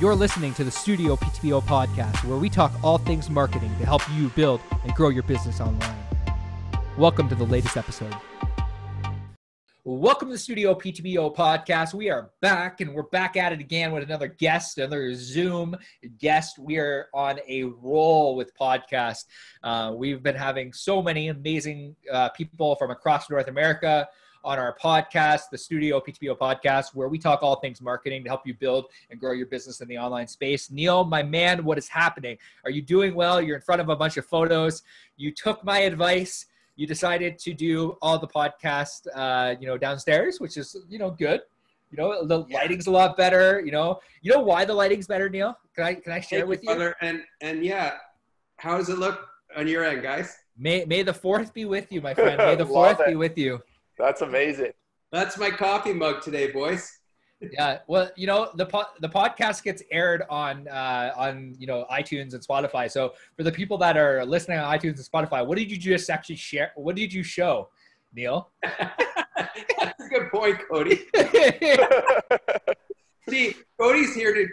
You're listening to the StudioPTBO podcast, where we talk all things marketing to help you build and grow your business online. Welcome to the latest episode. Welcome to the StudioPTBO podcast. We are back, and we're back at it again with another guest, another Zoom guest. We are on a roll with podcasts. We've been having so many amazing people from across North America on our podcast, the StudioPTBO podcast, where we talk all things marketing to help you build and grow your business in the online space. Neil, my man, what is happening? Are you doing well? You're in front of a bunch of photos. You took my advice. You decided to do all the podcast, downstairs, which is, good. The lighting's a lot better. You know why the lighting's better, Neil? Can I share with you? Brother. And yeah, how does it look on your end, guys? May the 4th be with you, my friend. May the 4th be with you. That's amazing. That's my coffee mug today, boys. Yeah, well, the podcast gets aired on iTunes and Spotify. So for the people that are listening on iTunes and Spotify, what did you just actually share? What did you show, Neil? That's a good point, Cody. See, Cody's here to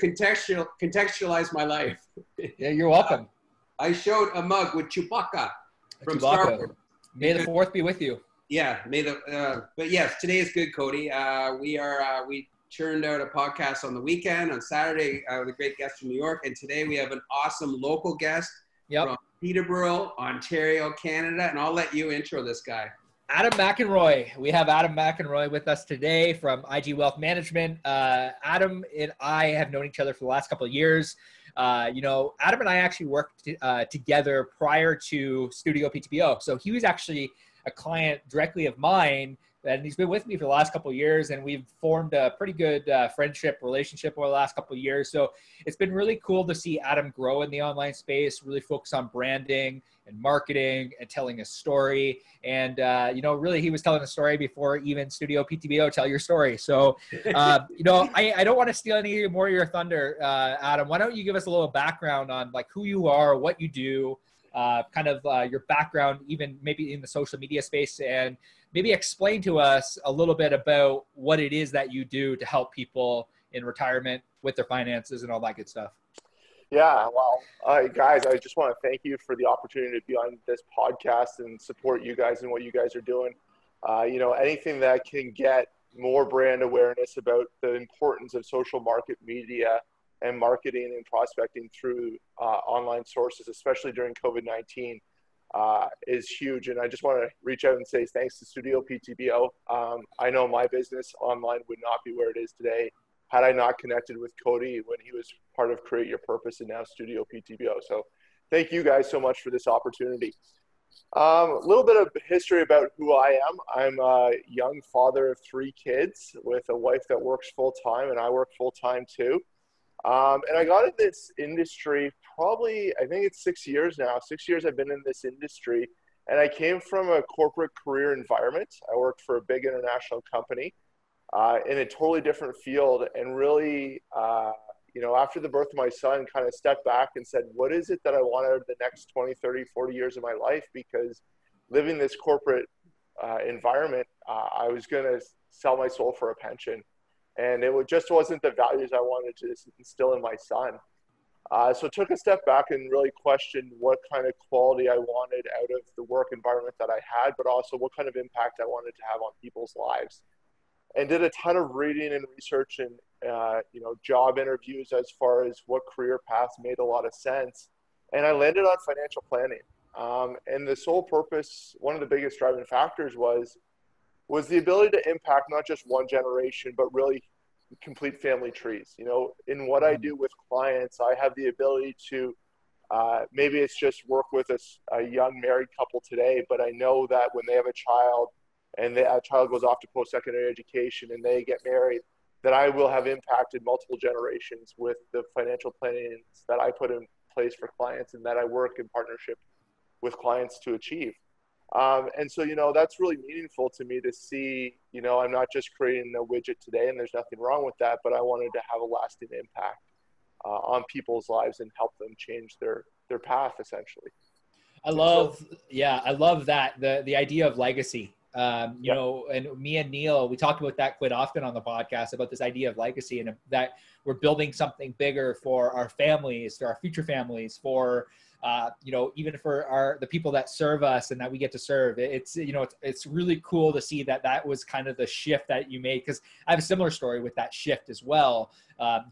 contextualize my life. Yeah, you're welcome. I showed a mug with Chewbacca from Star Wars. May the 4th be with you. Yeah, but yes, today is good, Cody. We churned out a podcast on the weekend, on Saturday, with a great guest from New York. And today we have an awesome local guest from Peterborough, Ontario, Canada. And I'll let you intro this guy. Adam McInroy. We have Adam McInroy with us today from IG Wealth Management. Adam and I have known each other for the last couple of years. Adam and I actually worked together prior to StudioPTBO. So he was actually a client directly of mine, and he's been with me for the last couple of years, and we've formed a pretty good friendship relationship over the last couple of years. So it's been really cool to see Adam grow in the online space, really focus on branding and marketing and telling a story. And, really he was telling a story before even StudioPTBO Tell Your Story. So, I don't want to steal any more of your thunder, Adam. Why don't you give us a little background on like who you are, what you do, your background, even maybe in the social media space, and maybe explain to us a little bit about what it is that you do to help people in retirement with their finances and all that good stuff. Yeah, well, guys, I just want to thank you for the opportunity to be on this podcast and support you guys and what you guys are doing. Anything that can get more brand awareness about the importance of social market media and marketing and prospecting through online sources, especially during COVID-19, is huge. And I just want to reach out and say thanks to StudioPTBO. I know my business online would not be where it is today had I not connected with Cody when he was part of Create Your Purpose and now StudioPTBO. So thank you guys so much for this opportunity. A little bit of history about who I am. I'm a young father of 3 kids with a wife that works full-time, and I work full-time too. And I got in this industry probably, I think it's 6 years now. 6 years I've been in this industry, and I came from a corporate career environment. I worked for a big international company in a totally different field, and really, after the birth of my son, kind of stepped back and said, what is it that I want out of the next 20, 30, 40 years of my life? Because living this corporate environment, I was going to sell my soul for a pension. And it just wasn't the values I wanted to instill in my son. So took a step back and really questioned what kind of quality I wanted out of the work environment that I had, but also what kind of impact I wanted to have on people's lives. And did a ton of reading and research and, job interviews as far as what career paths made a lot of sense. And I landed on financial planning. And the sole purpose, one of the biggest driving factors was the ability to impact not just one generation, but really complete family trees. In what I do with clients, I have the ability to, maybe it's just work with a young married couple today, but I know that when they have a child and that child goes off to post-secondary education and they get married, that I will have impacted multiple generations with the financial planning that I put in place for clients and that I work in partnership with clients to achieve. And so, that's really meaningful to me to see, I'm not just creating a widget today, and there's nothing wrong with that, but I wanted to have a lasting impact on people's lives and help them change their path, essentially. I love that, the idea of legacy. You know, and me and Neil, we talk about that quite often on the podcast, about this idea of legacy, and that we're building something bigger for our families, for our future families, for, you know, even for the people that serve us and that we get to serve. It's, you know, it's really cool to see that that was kind of the shift that you made, because I have a similar story with that shift as well.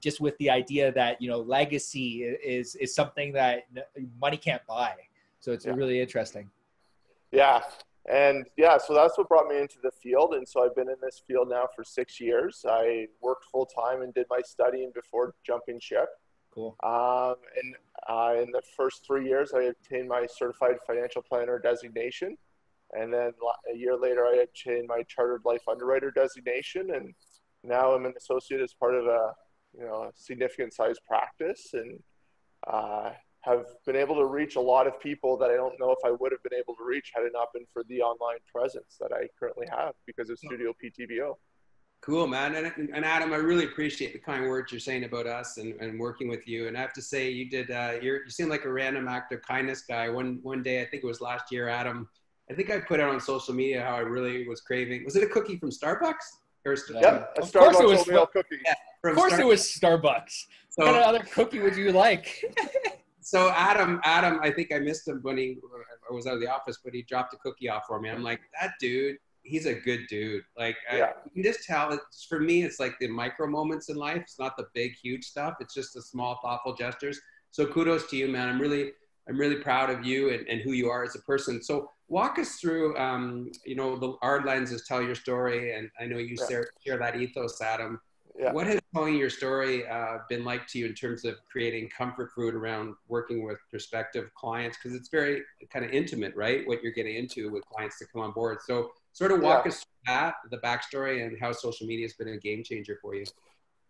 Just with the idea that, you know, legacy is something that money can't buy. So it's really interesting. Yeah. And yeah, so that's what brought me into the field. And so I've been in this field now for 6 years. I worked full time and did my studying before jumping ship. Cool. And in the first 3 years, I obtained my certified financial planner designation. And then a year later, I obtained my chartered life underwriter designation. And now I'm an associate as part of a, you know, a significant size practice, and have been able to reach a lot of people that I don't know if I would have been able to reach had it not been for the online presence that I currently have because of StudioPTBO. Cool, man. And Adam, I really appreciate the kind words you're saying about us and working with you. And I have to say, you did, you seem like a random act of kindness guy. One day, I think it was last year, Adam, I think I put out on social media how I really was craving. Was it a cookie from Starbucks? Or yep, a Starbucks oatmeal cookie. Yeah, of course it was Starbucks. So, what kind of other cookie would you like? So Adam, I think I missed him when I was out of the office, but he dropped a cookie off for me. I'm like, that dude, he's a good dude. Like, you can just tell. For me, it's like the micro moments in life. It's not the big, huge stuff. It's just the small, thoughtful gestures. So kudos to you, man. I'm really proud of you and who you are as a person. So walk us through, you know, our lenses tell your story, and I know you share that ethos, Adam. Yeah. What has telling your story been like to you in terms of creating comfort food around working with prospective clients? Because it's very kind of intimate, right? What you're getting into with clients to come on board. So sort of walk us through that, the backstory, and how social media has been a game changer for you.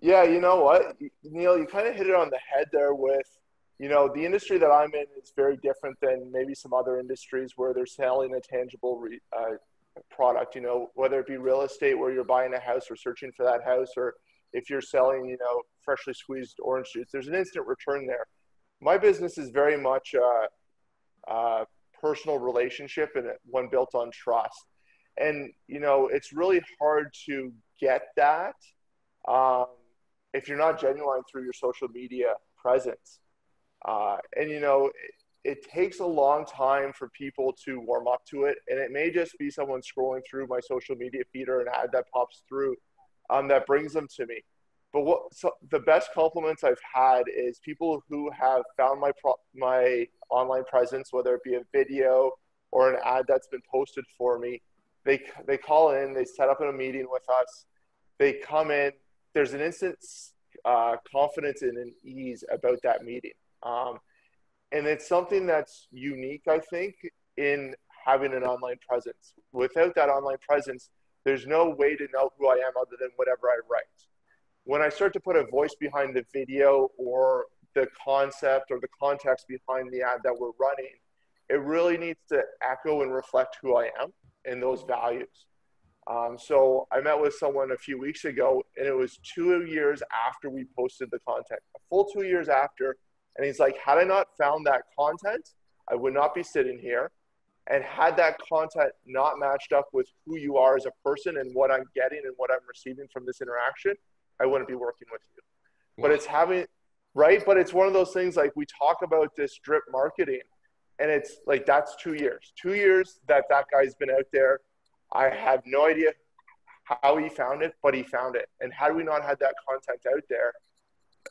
Yeah, you know what, Neil, you kind of hit it on the head there with, you know, the industry that I'm in is very different than maybe some other industries where they're selling a tangible product, you know, whether it be real estate where you're buying a house or searching for that house, or if you're selling, you know, freshly squeezed orange juice, there's an instant return there. My business is very much a personal relationship and one built on trust. And, you know, it's really hard to get that if you're not genuine through your social media presence. And, you know, it takes a long time for people to warm up to it. And it may just be someone scrolling through my social media feed or an ad that pops through that brings them to me. But the best compliments I've had is people who have found my online presence, whether it be a video or an ad that's been posted for me. They call in, they set up a meeting with us. They come in. There's an instant confidence and an ease about that meeting. And it's something that's unique, I think, in having an online presence. Without that online presence, there's no way to know who I am other than whatever I write. When I start to put a voice behind the video or the concept or the context behind the ad that we're running, it really needs to echo and reflect who I am and those values. So I met with someone a few weeks ago, and it was 2 years after we posted the content, a full 2 years after. And he's like, had I not found that content, I would not be sitting here. And had that content not matched up with who you are as a person and what I'm getting and what I'm receiving from this interaction, I wouldn't be working with you. But it's but it's one of those things, like we talk about this drip marketing, and it's like, that's 2 years. 2 years that guy's been out there. I have no idea how he found it, but he found it. And had we not had that content out there,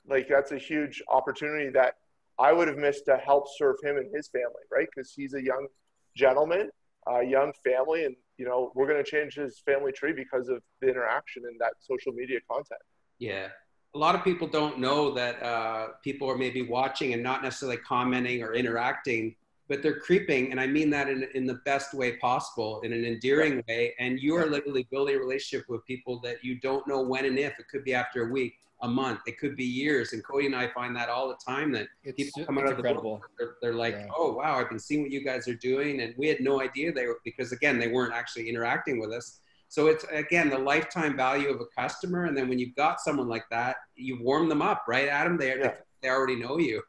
like, that's a huge opportunity that I would have missed to help serve him and his family, right? Because he's a young gentleman, a young family, and, you know, we're going to change his family tree because of the interaction and that social media content. Yeah. A lot of people don't know that people are maybe watching and not necessarily commenting or interacting, but they're creeping. And I mean that in the best way possible, in an endearing way. And you are literally building a relationship with people that you don't know when and if. It could be after a week, a month, it could be years. And Cody and I find that all the time, that people come out of the book, they're like, oh, wow, I've been seeing what you guys are doing. And we had no idea because again, they weren't actually interacting with us. So it's, again, the lifetime value of a customer. And then when you've got someone like that, you warm them up, right, Adam? They already know you.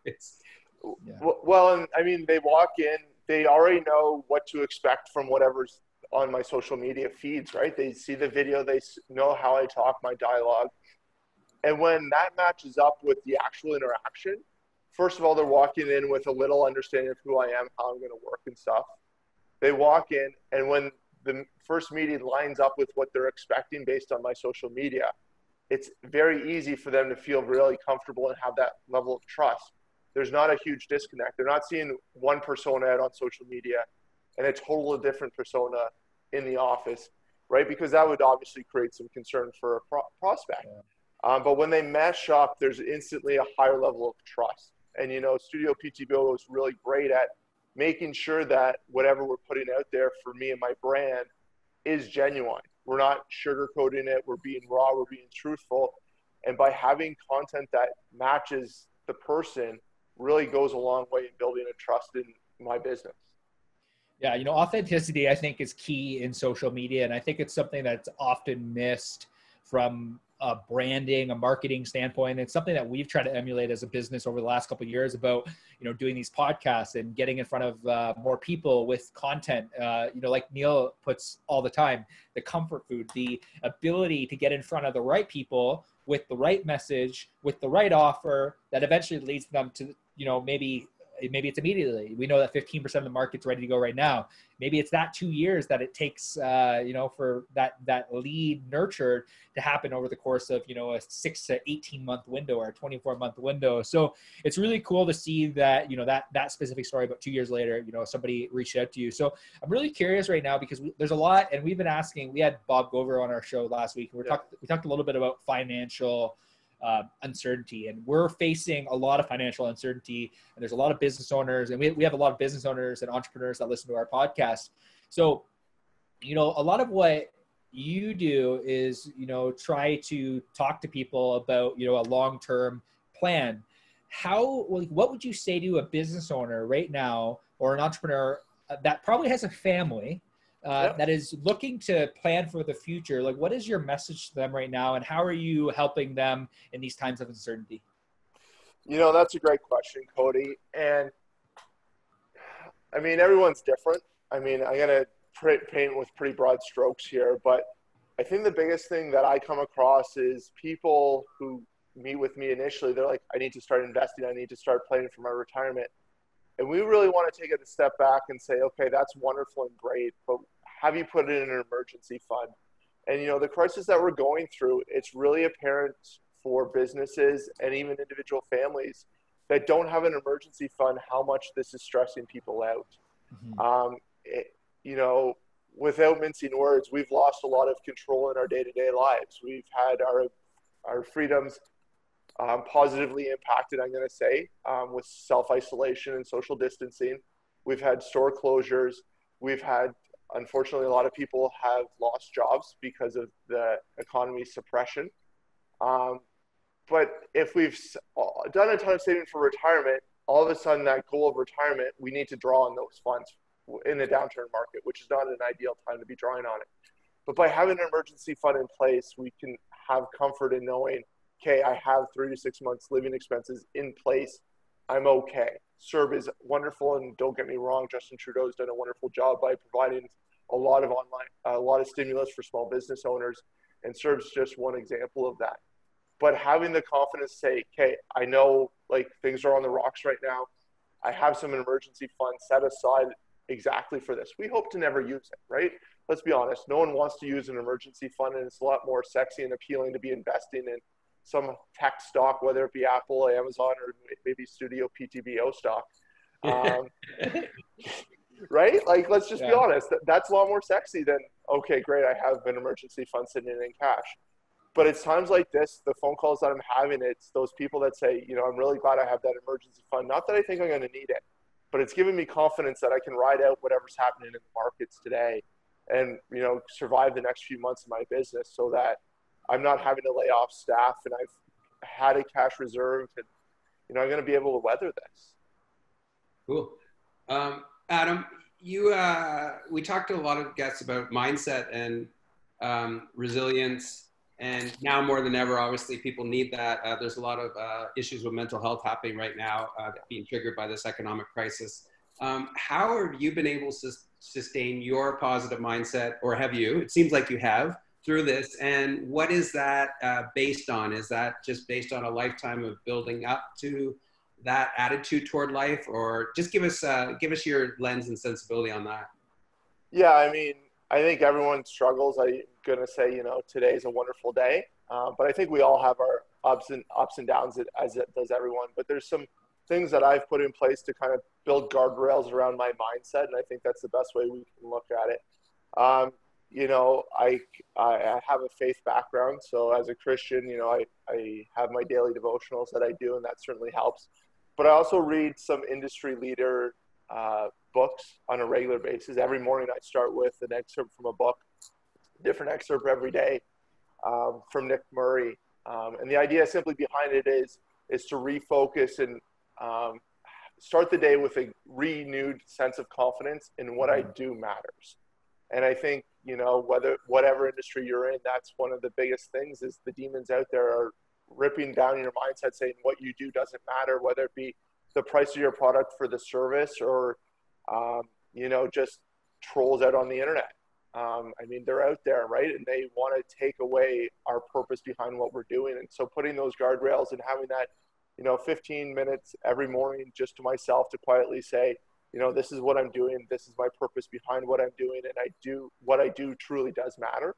Well, and I mean, they walk in, they already know what to expect from whatever's on my social media feeds, right? They see the video, they know how I talk, my dialogue. And when that matches up with the actual interaction, first of all, they're walking in with a little understanding of who I am, how I'm going to work and stuff. They walk in, and when the first meeting lines up with what they're expecting based on my social media, it's very easy for them to feel really comfortable and have that level of trust. There's not a huge disconnect. They're not seeing one persona out on social media and a totally different persona in the office, right? Because that would obviously create some concern for a prospect. Yeah. But when they mesh up, there's instantly a higher level of trust. And, you know, StudioPTBO is really great at making sure that whatever we're putting out there for me and my brand is genuine. We're not sugarcoating it. We're being raw. We're being truthful. And by having content that matches the person really goes a long way in building a trust in my business. Yeah, you know, authenticity, I think, is key in social media. And I think it's something that's often missed from a branding, a marketing standpoint. It's something that we've tried to emulate as a business over the last couple of years about, you know, doing these podcasts and getting in front of more people with content. You know, like Neil puts all the time, the comfort food, the ability to get in front of the right people with the right message, with the right offer that eventually leads them to, you know, maybe it's immediately. We know that 15% of the market's ready to go right now. Maybe it's that 2 years that it takes, you know, for that lead nurtured to happen over the course of, you know, a 6 to 18 month window or a 24-month window. So it's really cool to see that, you know, that specific story, but 2 years later, you know, somebody reached out to you. So I'm really curious right now because there's a lot, and we've been asking. We had Bob Gover on our show last week. We talked a little bit about financial uncertainty, and we're facing a lot of financial uncertainty, and there's a lot of business owners, and we have a lot of business owners and entrepreneurs that listen to our podcast. So, you know, a lot of what you do is, you know, try to talk to people about, you know, a long-term plan. What would you say to a business owner right now or an entrepreneur that probably has a family that is looking to plan for the future? Like, what is your message to them right now, and how are you helping them in these times of uncertainty? You know, that's a great question, Cody. And I mean, everyone's different. I mean, I'm going to paint with pretty broad strokes here, but I think the biggest thing that I come across is people who meet with me initially, they're like, I need to start investing. I need to start planning for my retirement. And we really want to take it a step back and say, okay, that's wonderful and great, but have you put it in an emergency fund? And, you know, the crisis that we're going through, it's really apparent for businesses and even individual families that don't have an emergency fund, how much this is stressing people out. Mm-hmm. You know, without mincing words, we've lost a lot of control in our day-to-day lives. We've had our freedoms positively impacted, I'm going to say, with self-isolation and social distancing. We've had store closures. We've had, unfortunately, a lot of people have lost jobs because of the economy suppression. But if we've done a ton of saving for retirement, all of a sudden that goal of retirement, we need to draw on those funds in the downturn market, which is not an ideal time to be drawing on it. But by having an emergency fund in place, we can have comfort in knowing, okay, I have 3 to 6 months living expenses in place. I'm okay. CERB is wonderful, and don't get me wrong, Justin Trudeau's done a wonderful job by providing a lot of stimulus for small business owners, and CERB's just one example of that. But having the confidence to say, okay, I know like things are on the rocks right now. I have some emergency fund set aside exactly for this. We hope to never use it, right? Let's be honest. No one wants to use an emergency fund, and it's a lot more sexy and appealing to be investing in some tech stock, whether it be Apple, Amazon, or maybe StudioPTBO stock. Right? Like, let's just be honest. That's a lot more sexy than, okay, great, I have an emergency fund sitting in cash. But it's times like this, the phone calls that I'm having, it's those people that say, you know, I'm really glad I have that emergency fund. Not that I think I'm going to need it, but it's giving me confidence that I can ride out whatever's happening in the markets today and, you know, survive the next few months of my business so that I'm not having to lay off staff, and I've had a cash reserve, and, you know, I'm going to be able to weather this. Cool. Adam, we talked to a lot of guests about mindset and resilience, and now more than ever, obviously, people need that. There's a lot of issues with mental health happening right now, being triggered by this economic crisis. How have you been able to sustain your positive mindset, or have you? It seems like you have through this. And what is that based on? Is that just based on a lifetime of building up to that attitude toward life, or just give us your lens and sensibility on that? Yeah, I mean, I think everyone struggles. I'm gonna say, you know, today's a wonderful day, but I think we all have our ups and downs, as it does everyone. But there's some things that I've put in place to kind of build guardrails around my mindset, and I think that's the best way we can look at it. You know, I have a faith background, so as a Christian, you know, I have my daily devotionals that I do, and that certainly helps. But I also read some industry leader books on a regular basis. Every morning I start with an excerpt from a book, different excerpt every day, from Nick Murray. And the idea simply behind it is to refocus and start the day with a renewed sense of confidence in what I do matters. And I think, you know, whatever industry you're in, that's one of the biggest things is the demons out there are ripping down your mindset, saying what you do doesn't matter, whether it be the price of your product for the service or, you know, just trolls out on the internet. I mean, they're out there, right? And they want to take away our purpose behind what we're doing. And so putting those guardrails and having that, you know, 15 minutes every morning just to myself to quietly say, you know, this is what I'm doing. This is my purpose behind what I'm doing. And what I do truly does matter.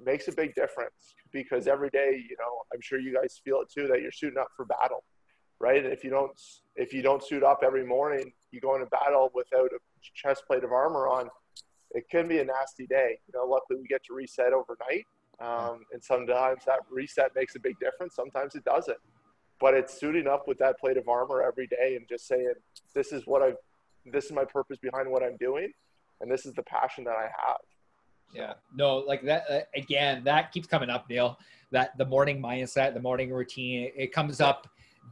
Makes a big difference, because every day, you know, I'm sure you guys feel it too, that you're suiting up for battle, right? And if you don't suit up every morning, you go into battle without a chest plate of armor on, it can be a nasty day. You know, luckily we get to reset overnight. And sometimes that reset makes a big difference. Sometimes it doesn't. But it's suiting up with that plate of armor every day and just saying, this is my purpose behind what I'm doing, and this is the passion that I have. Yeah, no, like that, again, that keeps coming up, Neil, that the morning mindset, the morning routine, it comes up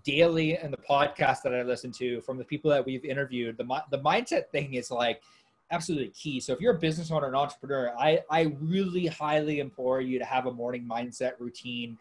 daily in the podcast that I listen to from the people that we've interviewed. The mindset thing is like absolutely key. So if you're a business owner, an entrepreneur, I really highly implore you to have a morning mindset routine.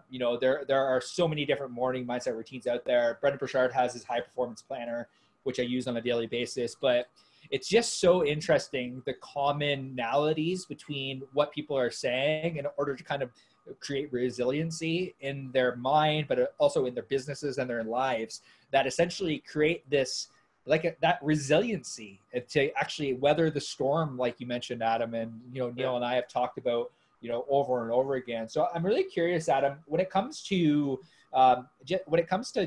You know, there are so many different morning mindset routines out there. Brendan Burchard has his high performance planner, which I use on a daily basis, but it's just so interesting, the commonalities between what people are saying in order to kind of create resiliency in their mind, but also in their businesses and their lives, that essentially create this, that resiliency to actually weather the storm, like you mentioned, Adam, and, you know, Neil and I have talked about, you know, over and over again. So I'm really curious, Adam, when it comes to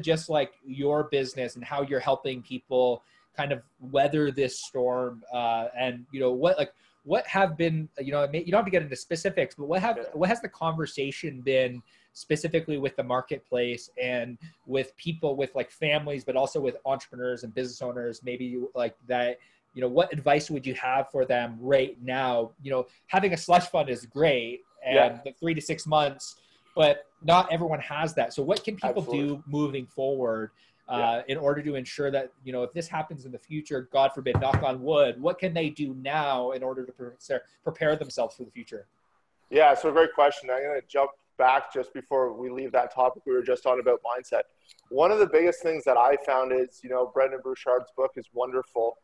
just like your business and how you're helping people kind of weather this storm, and, you know, what have been, you know, you don't have to get into specifics, but what has the conversation been specifically with the marketplace and with people, with like families, but also with entrepreneurs and business owners, maybe like that, you know, what advice would you have for them right now? You know, having a slush fund is great, and the 3 to 6 months, but not everyone has that. So what can people do moving forward in order to ensure that, you know, if this happens in the future, God forbid, knock on wood, what can they do now in order to prepare themselves for the future? Yeah, so great question. I'm going to jump back just before we leave that topic we were just on about mindset. One of the biggest things that I found is, you know, Brendan Burchard's book is wonderful.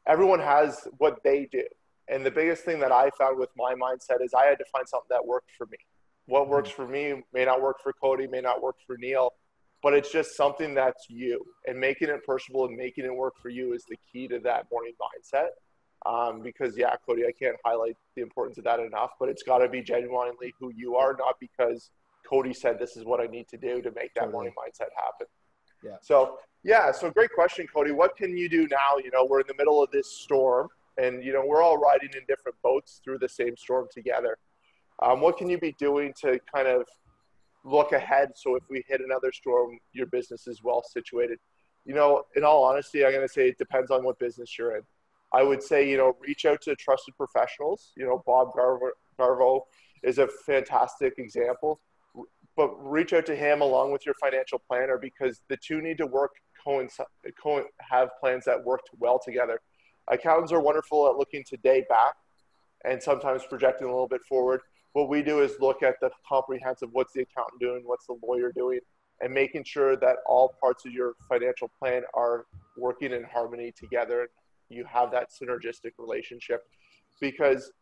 Everyone has what they do. And the biggest thing that I found with my mindset is I had to find something that worked for me. What works for me may not work for Cody, may not work for Neil, but it's just something that's you. And making it personable and making it work for you is the key to that morning mindset. Because, yeah, Cody, I can't highlight the importance of that enough, but it's got to be genuinely who you are, not because Cody said this is what I need to do to make that morning mindset happen. So great question, Cody. What can you do now? You know, we're in the middle of this storm, and, you know, we're all riding in different boats through the same storm together. What can you be doing to kind of look ahead so if we hit another storm, your business is well situated? You know, in all honesty, I'm going to say it depends on what business you're in. I would say, you know, reach out to trusted professionals. You know, Bob Garvo is a fantastic example, but reach out to him along with your financial planner, because the two need to have plans that work well together. Accountants are wonderful at looking today back and sometimes projecting a little bit forward. What we do is look at the comprehensive, what's the accountant doing, what's the lawyer doing, and making sure that all parts of your financial plan are working in harmony together. You have that synergistic relationship because,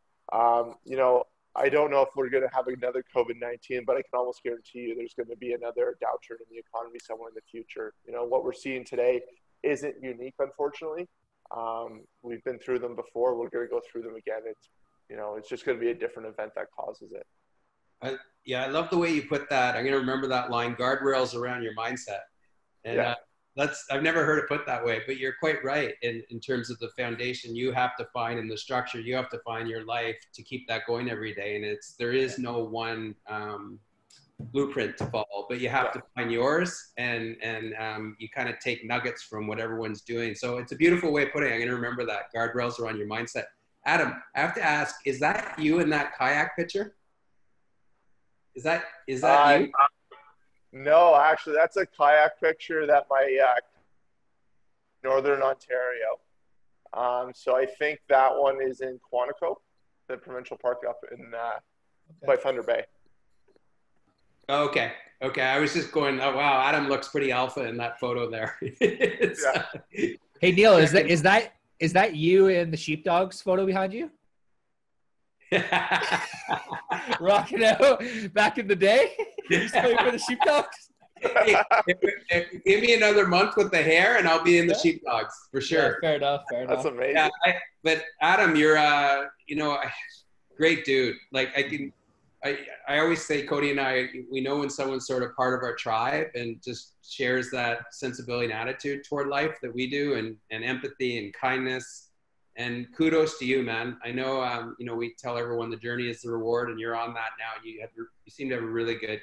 you know, I don't know if we're going to have another COVID-19, but I can almost guarantee you there's going to be another downturn in the economy somewhere in the future. You know, what we're seeing today isn't unique, unfortunately. We've been through them before. We're going to go through them again. It's, you know, it's just going to be a different event that causes it. Yeah, I love the way you put that. I'm going to remember that line, guardrails around your mindset. And I've never heard it put that way, but you're quite right in terms of the foundation you have to find in the structure. You have to find your life to keep that going every day. And there is no one blueprint to follow, but you have to find yours, and you kind of take nuggets from what everyone's doing. So it's a beautiful way of putting it. I'm going to remember that, guardrails around your mindset. Adam, I have to ask, is that you in that kayak picture? Is that you? No, actually, that's a kayak picture that my Northern Ontario. So I think that one is in Quantico, the provincial park up in by Thunder Bay. Okay. I was just going, oh wow, Adam looks pretty alpha in that photo there. Hey Neil, is that you in the sheepdogs photo behind you? Rocking out back in the day. He's playing for the sheepdogs. Give me another month with the hair, and I'll be in the sheepdogs for sure. Yeah, fair enough. That's amazing. Yeah, but Adam, you're you know, great dude. Like I always say, Cody and I, we know when someone's sort of part of our tribe and just shares that sensibility and attitude toward life that we do, and empathy and kindness. And kudos to you, man. I know, you know, we tell everyone the journey is the reward, and you're on that now. And you seem to have a really good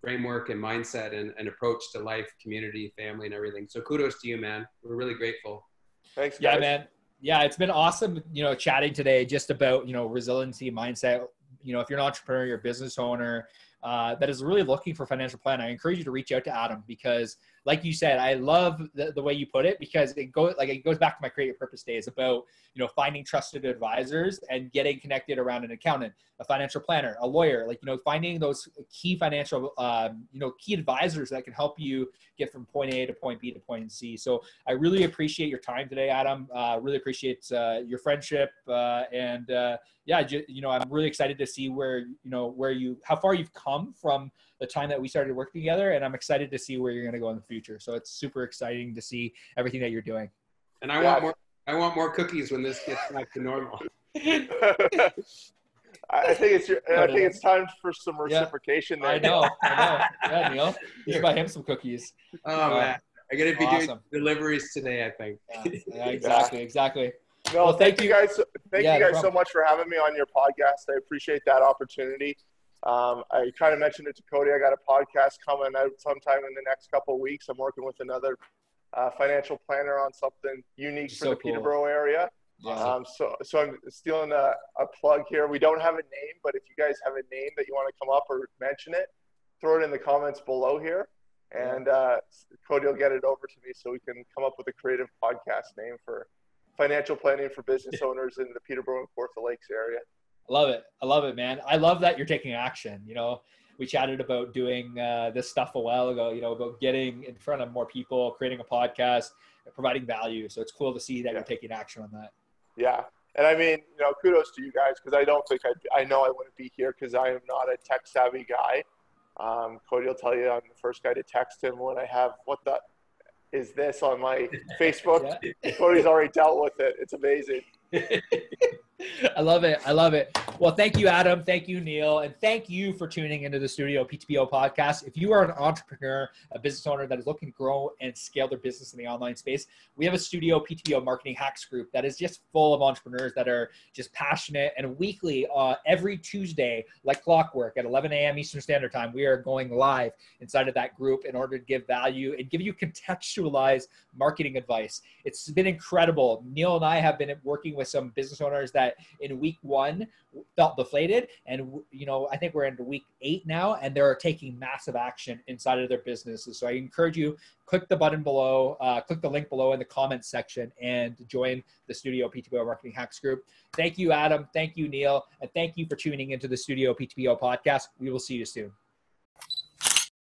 framework and mindset and approach to life, community, family, and everything. So kudos to you, man. We're really grateful. Thanks, guys. Yeah, man. Yeah, it's been awesome, you know, chatting today just about, you know, resiliency, mindset. You know, if you're an entrepreneur, you're a business owner that is really looking for a financial plan, I encourage you to reach out to Adam because, like you said, I love the way you put it because it goes back to my creative purpose days about, you know, finding trusted advisors and getting connected around an accountant, a financial planner, a lawyer, like, you know, finding those key financial, you know, key advisors that can help you get from point A to point B to point C. So I really appreciate your time today, Adam. Really appreciate your friendship and yeah, you know, I'm really excited to see how far you've come from the time that we started working together, and I'm excited to see where you're going to go in the future. So it's super exciting to see everything that you're doing. And I want more cookies when this gets back to normal. I think it's time for some reciprocation there. I know. Yeah, Neil. You should buy him some cookies. Oh man, I'm gonna be doing deliveries today, I think. Yeah, exactly. No, well, thank you guys. Thank you guys so much for having me on your podcast. I appreciate that opportunity. I kind of mentioned it to Cody. I got a podcast coming out sometime in the next couple of weeks. I'm working with another financial planner on something unique for the Peterborough area. Awesome. So I'm stealing a plug here. We don't have a name, but if you guys have a name that you want to come up or mention it, throw it in the comments below here. And Cody will get it over to me so we can come up with a creative podcast name for financial planning for business owners in the Peterborough and Kawartha Lakes area. I love it, man. I love that you're taking action. You know, we chatted about doing this stuff a while ago, you know, about getting in front of more people, creating a podcast, providing value. So it's cool to see that you're taking action on that. Yeah. And I mean, you know, kudos to you guys because I don't think I know I wouldn't be here because I am not a tech savvy guy. Cody will tell you I'm the first guy to text him when I have what the is this on my Facebook. Cody's already dealt with it. It's amazing. I love it. Well, thank you, Adam. Thank you, Neil. And thank you for tuning into the Studio PTBO podcast. If you are an entrepreneur, a business owner that is looking to grow and scale their business in the online space, we have a Studio PTBO marketing hacks group that is just full of entrepreneurs that are just passionate. And weekly, every Tuesday, like clockwork at 11 a.m. Eastern Standard Time, we are going live inside of that group in order to give value and give you contextualized marketing advice. It's been incredible. Neil and I have been working with some business owners that in week 1 felt deflated, and you know, I think we're into week 8 now, and they're taking massive action inside of their businesses. So I encourage you, click the button below, click the link below in the comments section, and join the Studio PTBO Marketing Hacks group. Thank you, Adam. Thank you, Neil, and thank you for tuning into the Studio PTBO podcast. We will see you soon.